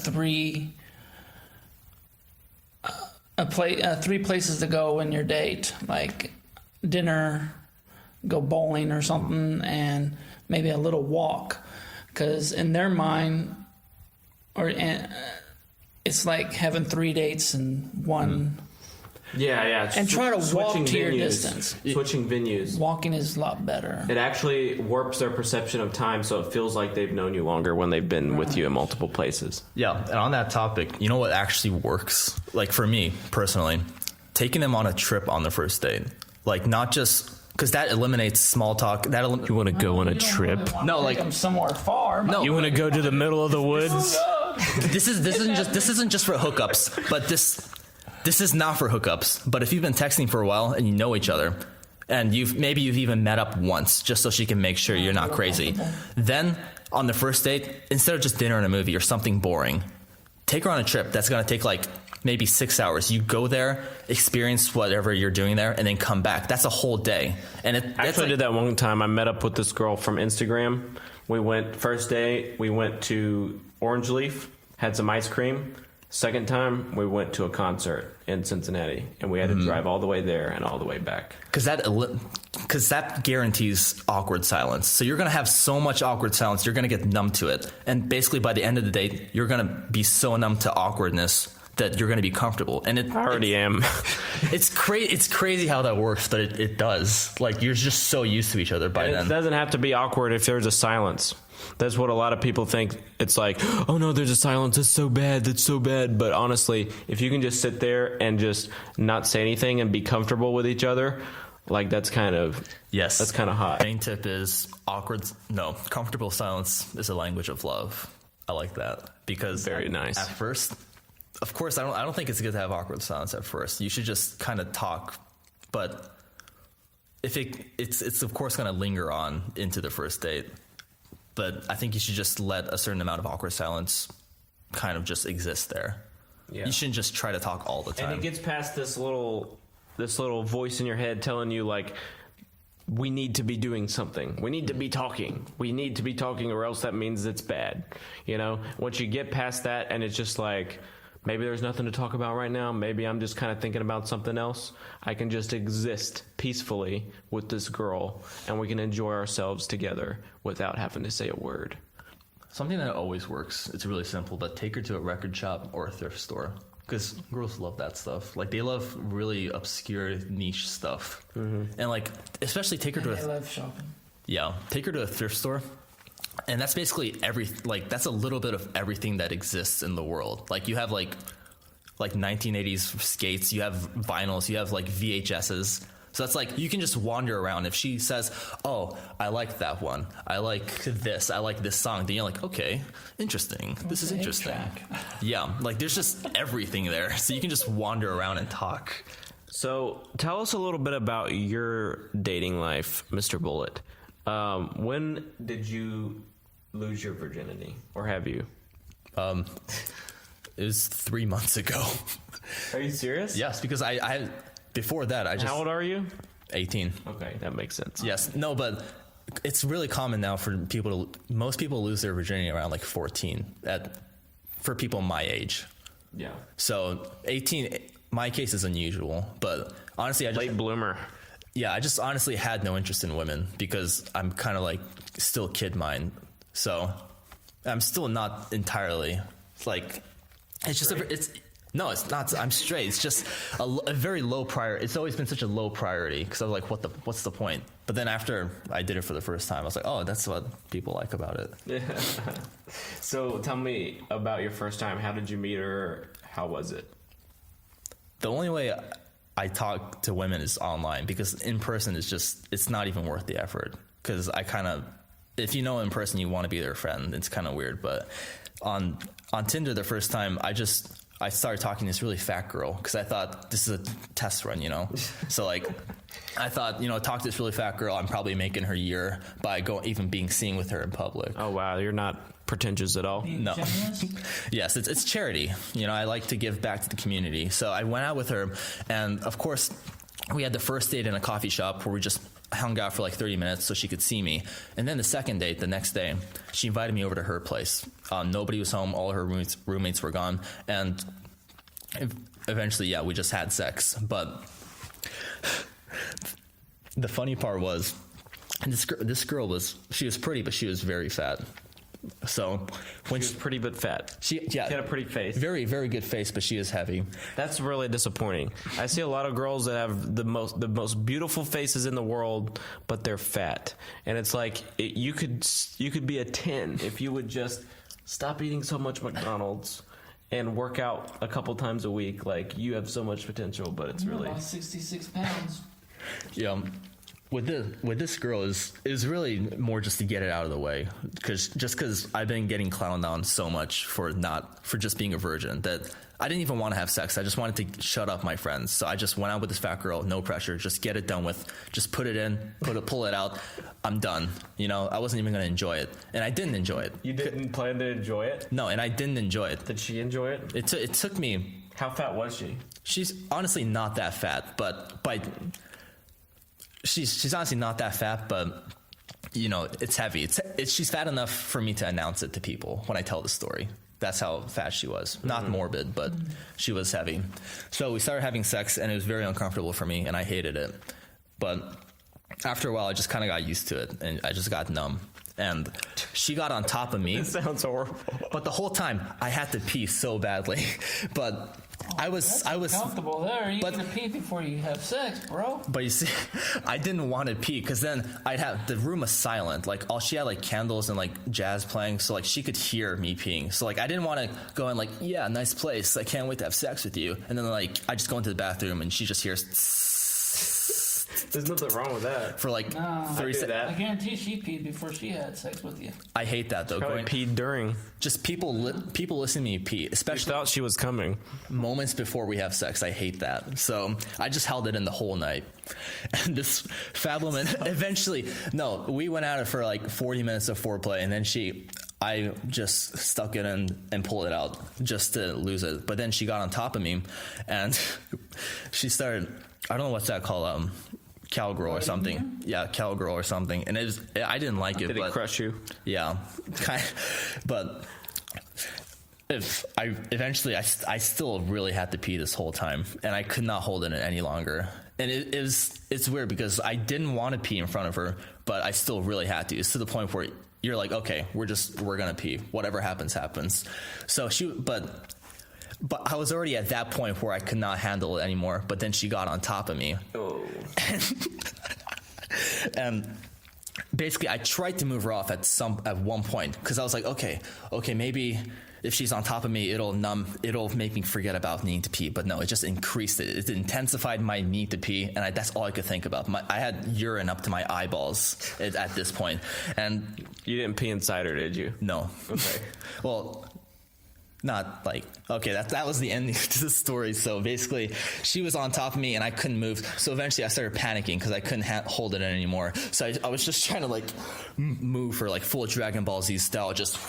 three places to go in your date, like dinner, go bowling or something, and maybe a little walk, because in their mind, it's like having 3 dates in one. Yeah. And try to walk to your distance. Switching venues. Walking is a lot better. It actually warps their perception of time, so it feels like they've known you longer when they've been with you in multiple places. Yeah, and on that topic, you know what actually works? Like for me, personally, taking them on a trip on the first date. Like not just... Because that eliminates small talk. You want to go on a trip? No, like I'm somewhere far. No, you want to go to the middle of the woods? This isn't just for hookups, but this is not for hookups. But if you've been texting for a while and you know each other, and you've even met up once, just so she can make sure you're not crazy, then on the first date, instead of just dinner and a movie or something boring, take her on a trip that's gonna take like maybe 6 hours. You go there, experience whatever you're doing there, and then come back. That's a whole day. And I actually did that one time. I met up with this girl from Instagram. We went, first day, we went to Orange Leaf, had some ice cream. Second time, we went to a concert in Cincinnati, and we had to drive all the way there and all the way back. Because that guarantees awkward silence. So you're going to have so much awkward silence, you're going to get numb to it. And basically, by the end of the date, you're going to be so numb to awkwardness that you're going to be comfortable. And I already am. It's crazy how that works, but it does. Like, you're just so used to each other by then. It doesn't have to be awkward if there's a silence. That's what a lot of people think. It's like, oh no, there's a silence. That's so bad. But honestly, if you can just sit there and just not say anything and be comfortable with each other, like that's kind of hot. Main tip is comfortable silence is a language of love. I like that because very nice. At first, of course, I don't think it's good to have awkward silence at first. You should just kind of talk, but if it's of course going to linger on into the first date. But I think you should just let a certain amount of awkward silence kind of just exist there. Yeah. You shouldn't just try to talk all the time. And it gets past this little voice in your head telling you, like, we need to be doing something. We need to be talking. We need to be talking, or else that means it's bad. You know, once you get past that and it's just like, maybe there's nothing to talk about right now. Maybe I'm just kind of thinking about something else. I can just exist peacefully with this girl, and we can enjoy ourselves together without having to say a word. Something that always works, it's really simple, but take her to a record shop or a thrift store. Because girls love that stuff. Like, they love really obscure niche stuff. Mm-hmm. And, like, especially take her to I love shopping. Yeah, take her to a thrift store. And that's basically that's a little bit of everything that exists in the world. Like, you have like 1980s skates, you have vinyls, you have like VHSs. So that's like, you can just wander around. If she says, oh, I like that one, I like this song, then you're like, okay, interesting. This is interesting. Yeah, like there's just everything there. So you can just wander around and talk. So tell us a little bit about your dating life, Mr. Bullet. When did you lose your virginity, or have you? It was 3 months ago. Are you serious? Yes, because I before that I just... How old are you? 18. Okay, that makes sense. Yes, no, but it's really common now for most people lose their virginity around like 14 for people my age. Yeah. So 18, my case is unusual, but honestly, late bloomer. Yeah, I just honestly had no interest in women because I'm kind of like still kid mind. So I'm still not entirely like, it's just, no, it's not. I'm straight. It's just a very low priority. It's always been such a low priority because I was like, what's the point? But then after I did it for the first time, I was like, oh, that's what people like about it. Yeah. So tell me about your first time. How did you meet her? How was it? The only way I talk to women is online, because in person it's not even worth the effort. Because if you know in person, you want to be their friend. It's kind of weird. But on Tinder, the first time, I started talking to this really fat girl because I thought this is a test run, you know? So like, I thought, talk to this really fat girl. I'm probably making her year by being seen with her in public. Oh, wow. You're not pretentious at all. No. Yes, it's charity. I like to give back to the community. So I went out with her, and of course we had the first date in a coffee shop where we just hung out for like 30 minutes so she could see me. And then the next day, she invited me over to her place. Nobody was home. All her roommates were gone. And eventually, yeah, we just had sex. But the funny part was, this girl she was pretty, but she was very fat. So when she was pretty but fat. She had a pretty face. Very, very good face, but she is heavy. That's really disappointing. I see a lot of girls that have the most beautiful faces in the world, but they're fat. And it's like you could be a 10 if you would just stop eating so much McDonald's and work out a couple times a week. Like, you have so much potential, but it's really about 66 pounds. Yeah. With this girl is really more just to get it out of the way, because I've been getting clowned on so much for just being a virgin that I didn't even want to have sex. I just wanted to shut up my friends. So I just went out with this fat girl, no pressure, just get it done with, just put it in, pull it out. I'm done. I wasn't even going to enjoy it, and I didn't enjoy it. You didn't plan to enjoy it? No, and I didn't enjoy it. Did she enjoy it? It took me. How fat was she? She's honestly not that fat, but She's honestly not that fat, but it's heavy. She's fat enough for me to announce it to people when I tell the story. That's how fat she was. Not morbid, but she was heavy. So we started having sex, and it was very uncomfortable for me, and I hated it. But after a while, I just kind of got used to it, and I just got numb. And she got on top of me. It sounds horrible. But the whole time, I had to pee so badly. But I was comfortable there. You gonna pee before you have sex, bro. But you see, I didn't want to pee because then the room was silent. Like, she had like candles and like jazz playing, so like she could hear me peeing. So like I didn't want to go in like, yeah, nice place, I can't wait to have sex with you. And then like I just go into the bathroom and she just hears. There's nothing wrong with that. For like 30 seconds. I guarantee she peed before she had sex with you. I hate that though. Probably peed during. Just people listen to me pee, especially. You thought she was coming. Moments before we have sex. I hate that. So I just held it in the whole night. And this fat woman eventually, we went at it for like 40 minutes of foreplay, and then I just stuck it in and pulled it out just to lose it. But then she got on top of me, and she started, I don't know what's that called, cowgirl or something. Yeah, cowgirl or something. And I didn't like it. Did it crush you? Yeah. But eventually I still really had to pee this whole time, and I could not hold it in any longer. And it's weird because I didn't want to pee in front of her, but I still really had to. It's to the point where you're like, okay, we're gonna pee. Whatever happens, happens. So but I was already at that point where I could not handle it anymore. But then she got on top of me. Oh. And basically, I tried to move her off at one point because I was like, okay, maybe if she's on top of me, it'll make me forget about needing to pee. But no, it just increased it. It intensified my need to pee, and that's all I could think about. I had urine up to my eyeballs at this point. And you didn't pee inside her, did you? No. Okay. Well, not like, okay, that was the ending to the story. So basically, she was on top of me and I couldn't move. So eventually I started panicking because I couldn't hold it in anymore. So I was just trying to like move her like full Dragon Ball Z style, just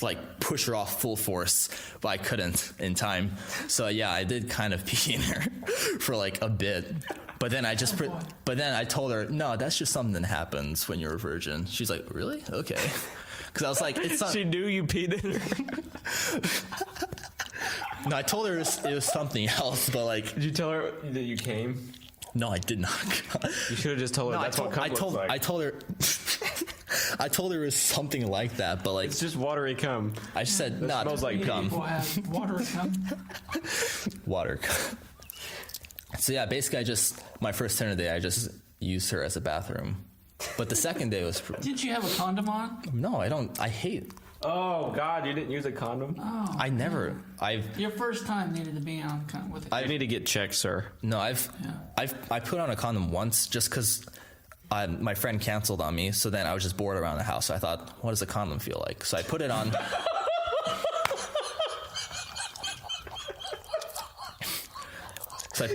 like push her off full force, but I couldn't in time. So yeah, I did kind of pee in her for like a bit. But then I told her, no, that's just something that happens when you're a virgin. She's like, really? Okay. Because I was like, it's not. She knew you peed in her. No, I told her it was something else, but like. Did you tell her that you came? No, I did not. You should have just told her. That's what cum looks like. I told her. I told her it was something like that, but like. It's just watery cum. I said, no, it smells like cum. Water cum. Water cum. So yeah, basically, my first Tinder day, I just used her as a bathroom. But the second day was... Didn't you have a condom on? No, I don't. I hate... Oh, God, you didn't use a condom? Oh. I never... Your first time needed to be on with it. I need to get checked, sir. No, I put on a condom once just because my friend canceled on me, so then I was just bored around the house. So I thought, what does a condom feel like? So I put it on... So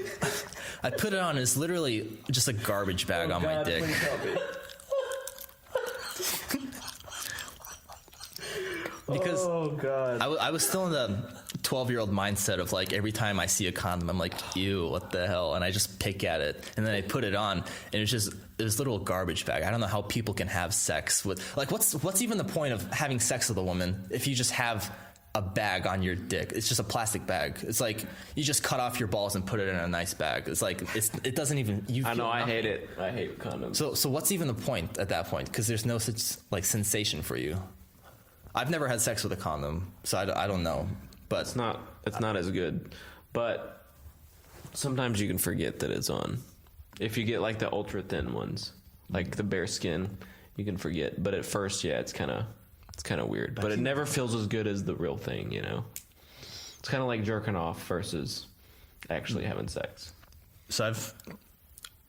I put it on, and it's literally just a garbage bag on my dick. Because God. I was still in the 12-year-old mindset of like every time I see a condom, I'm like, ew, what the hell? And I just pick at it, and then I put it on, and it's just this little garbage bag. I don't know how people can have sex with, like, what's even the point of having sex with a woman if you just have a bag on your dick? It's just a plastic bag. It's like you just cut off your balls and put it in a nice bag. It's like it doesn't even. I know. I hate it. I hate condoms. So what's even the point at that point? Because there's no such like sensation for you. I've never had sex with a condom, so I don't know. But it's not as good. But sometimes you can forget that it's on. If you get like the ultra thin ones, like the bare skin, you can forget. But at first, yeah, it's kind of weird. But it never feels as good as the real thing, you know? It's kind of like jerking off versus actually having sex. So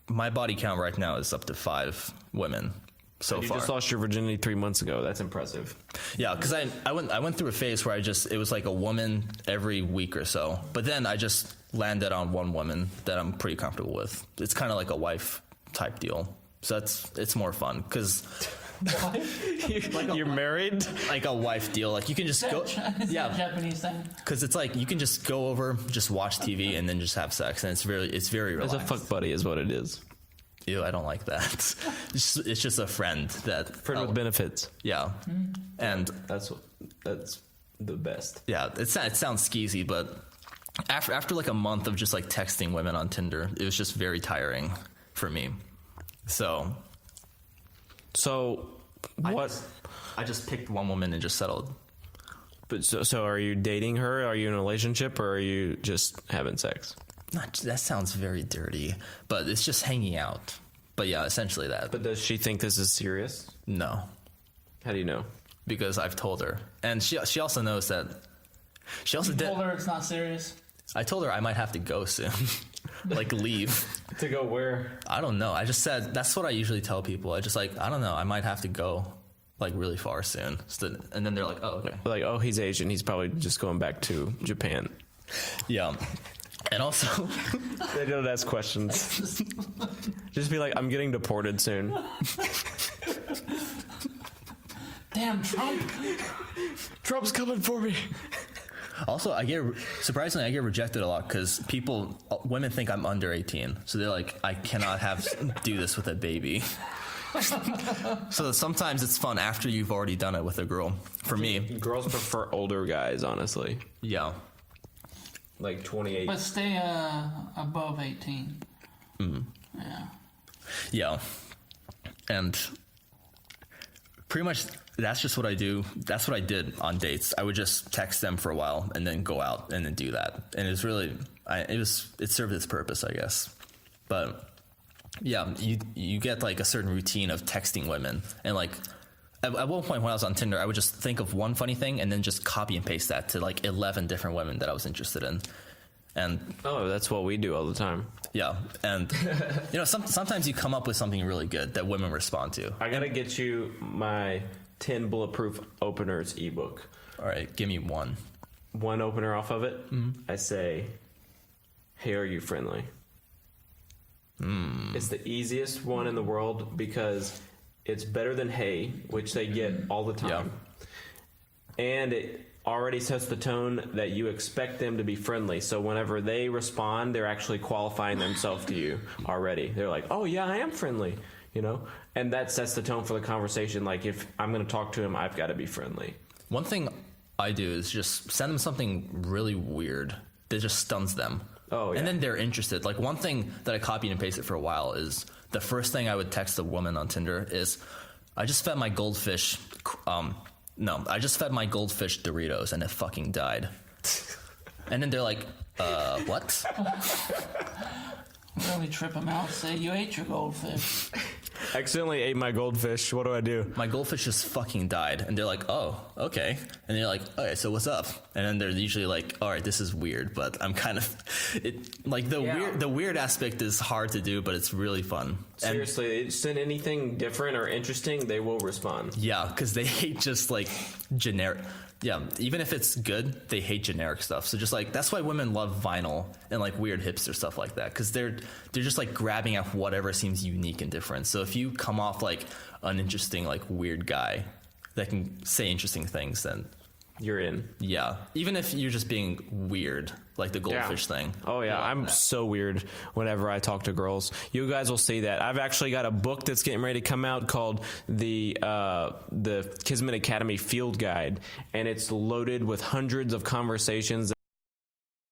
my body count right now is up to 5 women so you far. You just lost your virginity 3 months ago. That's impressive. Yeah, because I went through a phase where it was like a woman every week or so. But then I just landed on one woman that I'm pretty comfortable with. It's kind of like a wife type deal. So it's more fun because... You're married? Like a wife deal. Like you can just go. Yeah, Japanese thing. Because it's like you can just go over, just watch TV, and then just have sex, and it's very relaxed. It's a fuck buddy, is what it is. Ew, I don't like that. It's just a friend with benefits. Yeah, and that's the best. Yeah, it sounds skeezy, but after like a month of just like texting women on Tinder, it was just very tiring for me. So what? I just picked one woman and just settled. But so are you dating her? Are you in a relationship, or are you just having sex? That sounds very dirty, but it's just hanging out. But yeah, essentially that. But does she think this is serious? No. How do you know? Because I've told her, and she also knows that. She also told her it's not serious. I told her I might have to go soon, like leave. To go where? I don't know. I just said that's what I usually tell people. I just like I don't know. I might have to go, like really far soon. And then they're like, oh, okay. Like, oh, he's Asian. He's probably just going back to Japan. Yeah. And also, they don't ask questions. Just be like, I'm getting deported soon. Damn, Trump. Trump's coming for me. Also, surprisingly, I get rejected a lot because women think I'm under 18. So they're like, I cannot do this with a baby. So sometimes it's fun after you've already done it with a girl. For me. Girls prefer older guys, honestly. Yeah. Like 28. But stay above 18. Mm. Yeah. Yeah. And pretty much that's just what I do. That's what I did on dates. I would just text them for a while and then go out and then do that. And it's really, it served its purpose, I guess. But yeah, you get like a certain routine of texting women. And like at one point when I was on Tinder, I would just think of one funny thing and then just copy and paste that to like 11 different women that I was interested in. And that's what we do all the time. Yeah, and sometimes you come up with something really good that women respond to. I gotta get you my 10 bulletproof openers ebook. All right, give me one opener off of it. I say, hey, are you friendly? It's the easiest one in the world because it's better than hey, which they get all the time. Yeah. And it already sets the tone that you expect them to be friendly. So whenever they respond, they're actually qualifying themselves to you already. They're like, oh yeah, I am friendly, and that sets the tone for the conversation. Like if I'm going to talk to him, I've got to be friendly. One thing I do is just send them something really weird that just stuns them. Oh, yeah. And then they're interested. Like one thing that I copied and pasted for a while is the first thing I would text a woman on Tinder is, I just fed my goldfish, I just fed my goldfish Doritos and it fucking died. And then they're like, what? Really trip them out. Say, you ate your goldfish. Accidentally ate my goldfish. What do I do? My goldfish just fucking died. And they're like, oh, okay. And they're like, okay, so what's up? And then they're usually like, all right, this is weird, but I'm kind of... The weird aspect is hard to do, but it's really fun. Seriously, send anything different or interesting, they will respond. Yeah, because they hate just like generic... Yeah, even if it's good, they hate generic stuff. So just like, that's why women love vinyl and like weird hipster stuff like that. Because they're just like grabbing at whatever seems unique and different. So if you come off like an interesting, like weird guy that can say interesting things, then you're in. Yeah. Even if you're just being weird, like the goldfish thing. Oh yeah, I'm so weird whenever I talk to girls. You guys will see that. I've actually got a book that's getting ready to come out called the Kismet Academy Field Guide, and it's loaded with hundreds of conversations